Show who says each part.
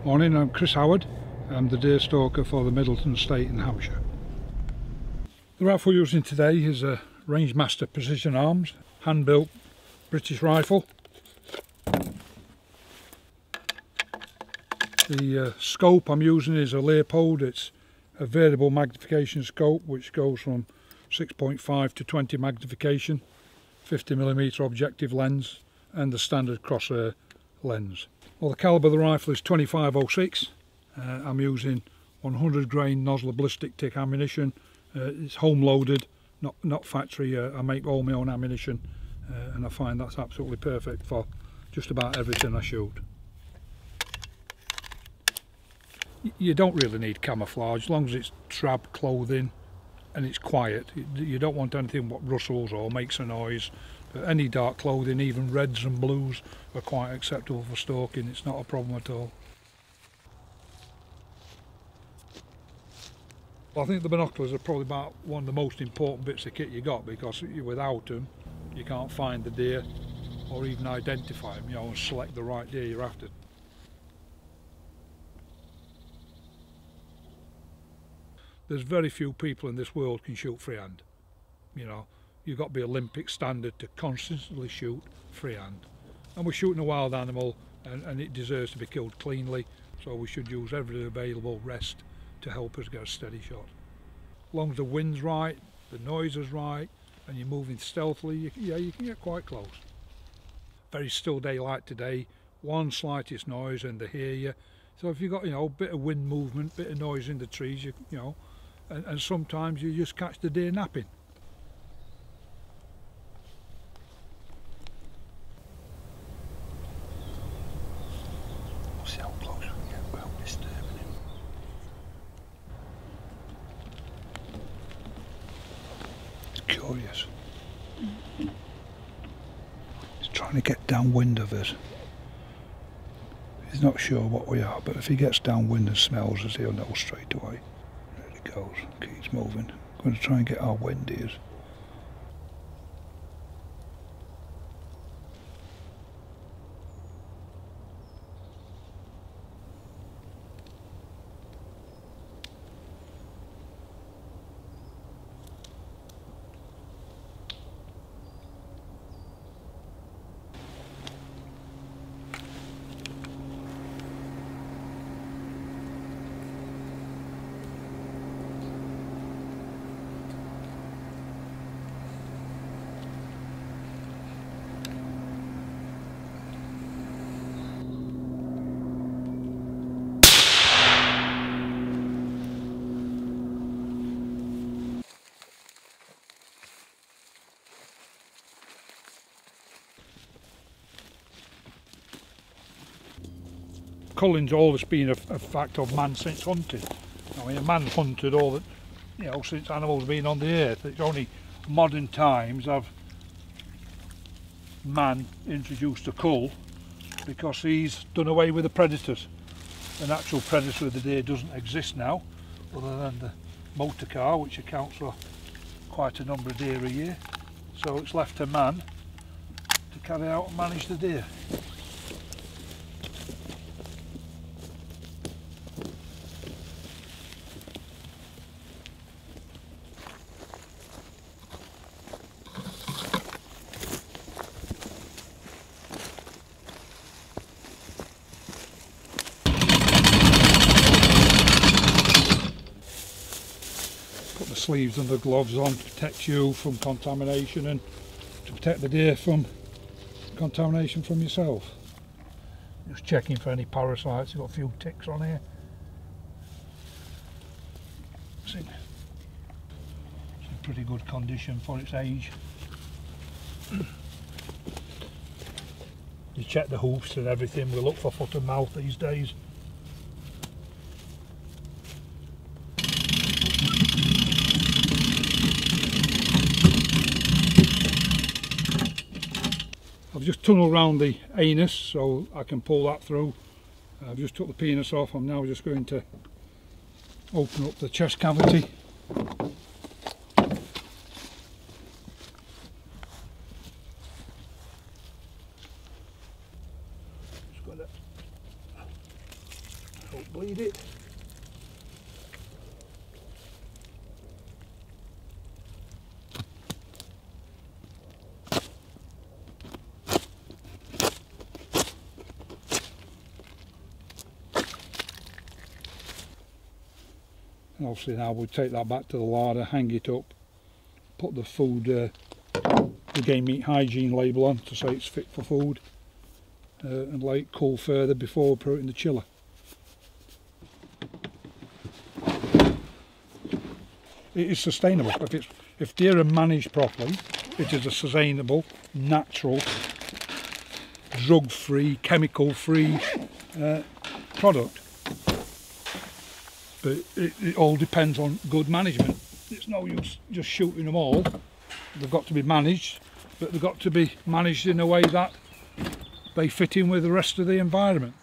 Speaker 1: Morning, I'm Chris Howard. I'm the deer stalker for the Middleton Estate in Hampshire. The rifle we're using today is a Rangemaster Precision Arms hand-built British rifle. The scope I'm using is a Leopold. It's a variable magnification scope which goes from 6.5 to 20 magnification, 50mm objective lens and the standard crosshair lens. Well, the calibre of the rifle is 2506. I'm using 100 grain Nosler ballistic tick ammunition. It's home loaded, not factory. I make all my own ammunition, and I find that's absolutely perfect for just about everything I shoot. You don't really need camouflage as long as it's drab clothing and it's quiet. You don't want anything what rustles or makes a noise. But any dark clothing, even reds and blues, are quite acceptable for stalking. It's not a problem at all. Well, I think the binoculars are probably about one of the most important bits of kit you got, because without them you can't find the deer or even identify them, and select the right deer you're after. There's very few people in this world can shoot freehand. You've got to be Olympic standard to consistently shoot freehand. And we're shooting a wild animal and it deserves to be killed cleanly, so we should use every available rest to help us get a steady shot. As long as the wind's right, the noise is right, and you're moving stealthily, you can get quite close. Very still daylight today, one slightest noise and they hear you. So if you've got a bit of wind movement, bit of noise in the trees, and sometimes you just catch the deer napping. See how close we can get without disturbing him. It's curious. He's trying to get downwind of us. He's not sure what we are, but if he gets downwind and smells us, he'll know straight away. There he goes, keeps moving. I'm going to try and get our wind ears. Culling's always been a fact of man since hunting. I mean, a man hunted all that, since animals have been on the earth. It's only modern times have man introduced a cull, because he's done away with the predators. The natural predator of the deer doesn't exist now, other than the motor car, which accounts for quite a number of deer a year. So it's left to man to carry out and manage the deer. Sleeves and the gloves on to protect you from contamination and to protect the deer from contamination from yourself. Just checking for any parasites. You've got a few ticks on here. It's in pretty good condition for its age. You check the hoofs and everything. We look for foot and mouth these days. I've just tunnelled around the anus so I can pull that through. I've just took the penis off. I'm now just going to open up the chest cavity. bleed it. And obviously now we'll take that back to the larder, hang it up, put the food, the game meat hygiene label on to say it's fit for food, and let it cool further before we put it in the chiller. It is sustainable. If deer are managed properly, it is a sustainable, natural, drug-free, chemical-free product. But it all depends on good management. It's no use just shooting them all. They've got to be managed, but they've got to be managed in a way that they fit in with the rest of the environment.